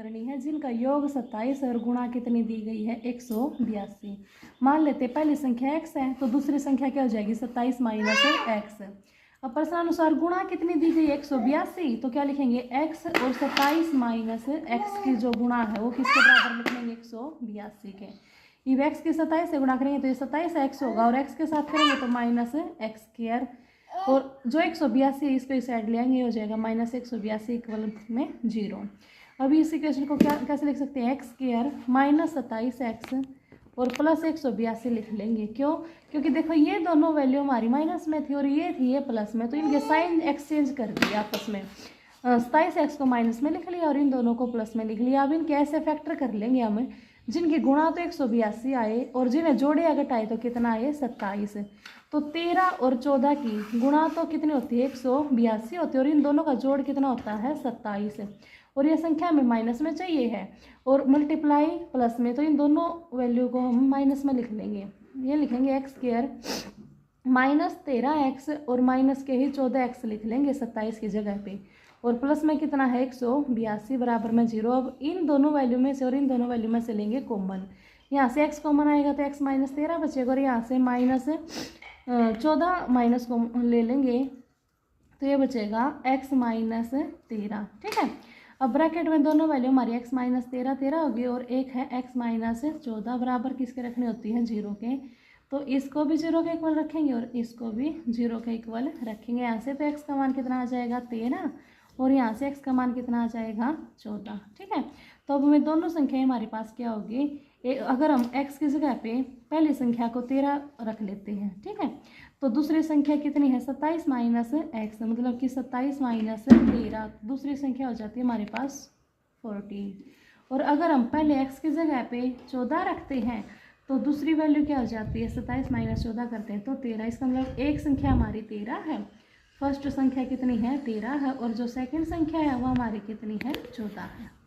करनी है जिनका योग 27 और गुणा कितनी दी गई है 182। मान लेते पहली संख्या x है तो दूसरी संख्या क्या हो जाएगी 27 माइनस x। अब प्रश्नानुसार गुणा कितनी दी गई 182, तो क्या लिखेंगे x और 27 माइनस x की जो गुणा है वो किसके बराबर लिख लेंगे 182 के। ये x के 27 से गुणा करेंगे तो ये 27 x होगा और x के साथ करेंगे तो माइनस एक्स स्क्वायर, और जो 182 है इसको इस साइड ले आएंगे, हो जाएगा माइनस 182 इक्वल में 0। अभी इस इक्वेशन को क्या कैसे लिख सकते हैं एक्स स्क्वायर माइनस 27x और प्लस 182 लिख लेंगे। क्यों? क्योंकि देखो ये दोनों वैल्यू हमारी माइनस में थी और ये थी ये प्लस में, तो इनके साइन एक्सचेंज कर दिए आपस में। 27x को माइनस में लिख लिया और इन दोनों को प्लस में लिख लिया। अब इनके ऐसे फैक्टर कर लेंगे हमें जिनकी गुणा तो 182 आए और जिन्हें जोड़े या घटाए तो कितना आए 27। तो 13 और 14 की गुणा तो कितनी होती है 182 होती है और इन दोनों का जोड़ कितना होता है 27, और ये संख्या में माइनस में चाहिए है और मल्टीप्लाई प्लस में, तो इन दोनों वैल्यू को हम माइनस में लिख लेंगे। ये लिखेंगे एक्स स्क्वायर माइनस 13x और माइनस के ही 14x लिख लेंगे 27 की जगह पे, और प्लस में कितना है 182 बराबर में 0। अब इन दोनों वैल्यू में से और इन दोनों वैल्यू में से लेंगे कॉमन, यहाँ से x कॉमन आएगा तो x माइनस 13 बचेगा और यहाँ से माइनस 14 माइनस को ले लेंगे तो ये बचेगा x माइनस 13। ठीक है, अब ब्रैकेट में दोनों वैल्यू हमारी x माइनस 13 होगी और एक है x माइनस 14 बराबर किसके रखनी होती है 0 के, तो इसको भी 0 के इक्वल रखेंगे और इसको भी 0 के इक्वल रखेंगे। यहाँ से तो x का मान कितना आ जाएगा 13 और यहाँ से x का मान कितना आ जाएगा 14। ठीक है, तो अब हमें दोनों संख्याएं हमारे पास क्या होगी, अगर हम x की जगह पे पहली संख्या को 13 रख लेते हैं, ठीक है, तो दूसरी संख्या कितनी है 27 माइनस x, मतलब कि 27 माइनस 13, दूसरी संख्या हो जाती है हमारे पास 14। और अगर हम पहले x की जगह पे 14 रखते हैं तो दूसरी वैल्यू क्या हो जाती है 27 माइनस 14 करते हैं तो 13। इसका मतलब एक संख्या हमारी 13 है, फर्स्ट संख्या कितनी है 13 है और जो सेकंड संख्या है वो हमारी कितनी है 14 है।